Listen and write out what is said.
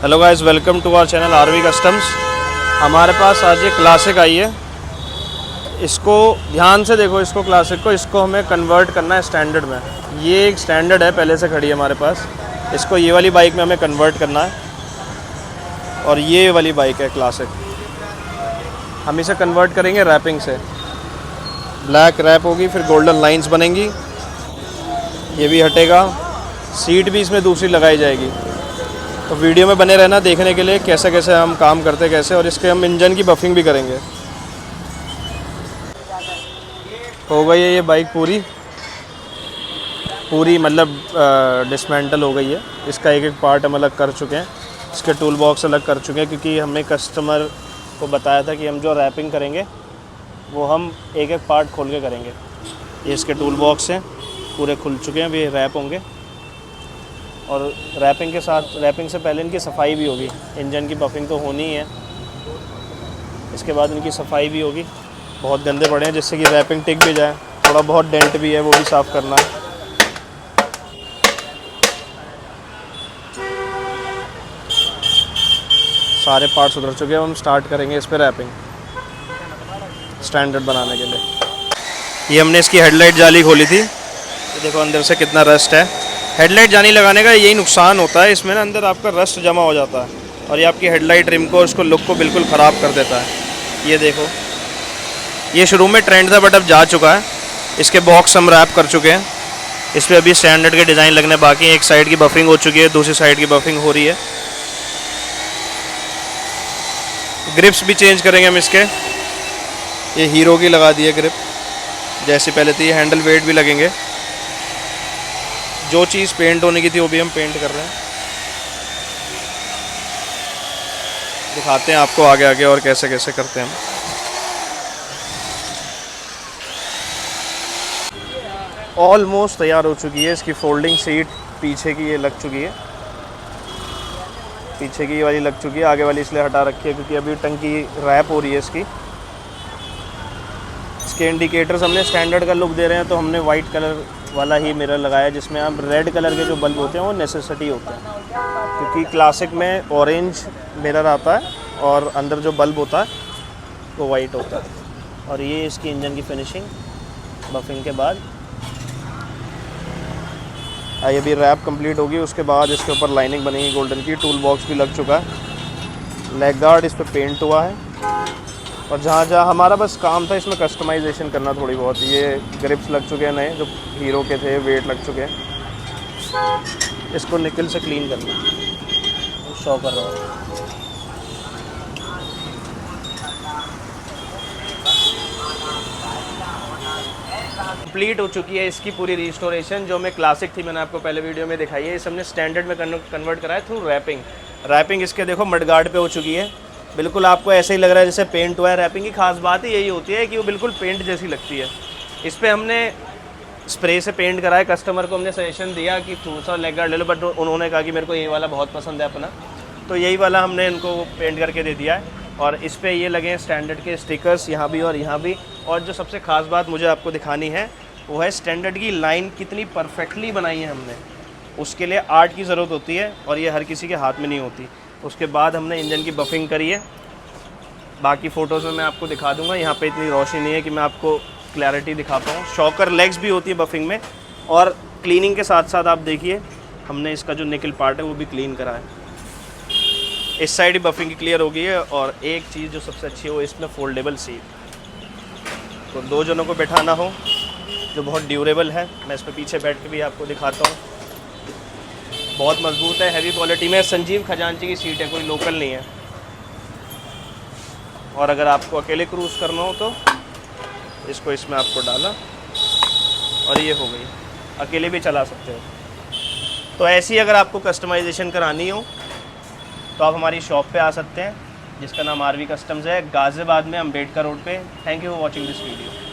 Hello guys, welcome to our channel RV customs. हमारे पास आज ये क्लासिक आई है। इसको ध्यान से देखो, इसको क्लासिक को, इसको हमें कन्वर्ट करना है स्टैंडर्ड में। ये एक स्टैंडर्ड है, पहले से खड़ी है हमारे पास। इसको ये वाली बाइक में हमें कन्वर्ट करना है। और ये वाली बाइक है क्लासिक, हम इसे कन्वर्ट करेंगे रैपिंग से। ब्लैक रैप होगी, फिर गोल्डन लाइंस बनेंगी, ये भी हटेगा, सीट भी इसमें दूसरी लगाई जाएगी। तो वीडियो में बने रहना देखने के लिए कैसे कैसे हम काम करते कैसे, और इसके हम इंजन की बफिंग भी करेंगे। हो गई है ये बाइक पूरी मतलब डिसमेंटल हो गई है। इसका एक एक पार्ट हम अलग कर चुके हैं, इसके टूल बॉक्स अलग कर चुके हैं, क्योंकि हमने कस्टमर को बताया था कि हम जो रैपिंग करेंगे वो हम एक एक पार्ट खोल के करेंगे। ये इसके टूल बॉक्स हैं, पूरे खुल चुके हैं, ये रैप होंगे। और रैपिंग के साथ, रैपिंग से पहले इनकी सफाई भी होगी। इंजन की बफिंग तो होनी ही है, इसके बाद इनकी सफाई भी होगी। बहुत गंदे पड़े हैं, जिससे कि रैपिंग टिक भी जाए। थोड़ा बहुत डेंट भी है, वो भी साफ़ करना है। सारे पार्ट्स उधर चुके हैं, हम स्टार्ट करेंगे इस पर रैपिंग स्टैंडर्ड बनाने के लिए। ये हमने इसकी हेडलाइट जाली खोली थी, ये देखो अंदर से कितना रस्ट है। हेडलाइट जाली लगाने का यही नुकसान होता है, इसमें ना अंदर आपका रस्ट जमा हो जाता है और ये आपकी हेडलाइट रिम को, उसको लुक को बिल्कुल ख़राब कर देता है। ये देखो, ये शुरू में ट्रेंड था बट अब जा चुका है। इसके बॉक्स हम रैप कर चुके हैं, इस पर अभी स्टैंडर्ड के डिज़ाइन लगने बाकी हैं। एक साइड की बफिंग हो चुकी है, दूसरी साइड की बफिंग हो रही है। ग्रिप्स भी चेंज करेंगे हम इसके। ये हीरो की लगा दी है ग्रिप, जैसी पहले थी। हैंडल वेट भी लगेंगे। जो चीज़ पेंट होने की थी वो भी हम पेंट कर रहे हैं। दिखाते हैं आपको आगे आगे और कैसे कैसे करते हैं हम। ऑलमोस्ट तैयार हो चुकी है इसकी फोल्डिंग सीट। पीछे की ये लग चुकी है, पीछे की ये वाली लग चुकी है, आगे वाली इसलिए हटा रखी है क्योंकि अभी टंकी रैप हो रही है इसकी। इसके इंडिकेटर्स हमने स्टैंडर्ड का लुक दे रहे हैं, तो हमने वाइट कलर वाला ही मिरर लगाया, जिसमें अब रेड कलर के जो बल्ब होते हैं वो नेसेसिटी होते हैं, क्योंकि क्लासिक में ऑरेंज मिरर आता है और अंदर जो बल्ब होता है वो वाइट होता है। और ये इसकी इंजन की फिनिशिंग बफिंग के बाद। ये भी रैप कंप्लीट होगी, उसके बाद इसके ऊपर लाइनिंग बनेगी गोल्डन की। टूल बॉक्स भी लग चुका है, लेग गार्ड इस पर पेंट हुआ है। और जहाँ जहाँ हमारा बस काम था इसमें कस्टमाइजेशन करना थोड़ी बहुत। ये ग्रिप्स लग चुके हैं नए, जो हीरो के थे, वेट लग चुके हैं। इसको निकल से क्लीन करना, शो कर रहा हूँ। कंप्लीट हो चुकी है इसकी पूरी रिस्टोरेशन। जो मैं क्लासिक थी, मैंने आपको पहले वीडियो में दिखाई है, इस हमने स्टैंडर्ड में कन्वर्ट करा है थ्रू रैपिंग। रैपिंग इसके देखो मडगार्ड पे हो चुकी है, बिल्कुल आपको ऐसे ही लग रहा है जैसे पेंट हुआ है। रैपिंग की खास बात ही यही होती है कि वो बिल्कुल पेंट जैसी लगती है। इस पर हमने स्प्रे से पेंट करा है। कस्टमर को हमने सजेशन दिया कि दूसरा लेग गार्ड ले लो, बट उन्होंने कहा कि मेरे को ये वाला बहुत पसंद है अपना, तो यही वाला हमने इनको पेंट करके दे दिया है। और इस पर ये लगे हैं स्टैंडर्ड के स्टिकर्स, यहाँ भी और यहाँ भी। और जो सबसे ख़ास बात मुझे आपको दिखानी है वो है स्टैंडर्ड की लाइन कितनी परफेक्टली बनाई है हमने। उसके लिए आर्ट की ज़रूरत होती है और ये हर किसी के हाथ में नहीं होती। उसके बाद हमने इंजन की बफिंग करी है। बाकी फ़ोटोज़ में मैं आपको दिखा दूंगा, यहाँ पे इतनी रोशनी नहीं है कि मैं आपको क्लैरिटी दिखा पाऊँ। शॉकर लेग्स भी होती है बफिंग में। और क्लीनिंग के साथ साथ आप देखिए, हमने इसका जो निकल पार्ट है वो भी क्लीन करा है। इस साइड ही बफिंग की क्लियर हो गई है। और एक चीज़ जो सबसे अच्छी है वो इसमें फोल्डेबल सीट, तो 2 जनों को बैठाना हो, जो बहुत ड्यूरेबल है। मैं इस पर पीछे बैठ के भी आपको दिखाता हूँ। बहुत मजबूत है, हैवी क्वालिटी में। संजीव खजांची की सीट है, कोई लोकल नहीं है। और अगर आपको अकेले क्रूज़ करना हो तो इसको इसमें आपको डाला और ये हो गई, अकेले भी चला सकते हो। तो ऐसी अगर आपको कस्टमाइजेशन करानी हो तो आप हमारी शॉप पे आ सकते हैं, जिसका नाम आरवी कस्टम्स है, गाज़ियाबाद में, अम्बेडकर रोड पे। Thank you for watching this video.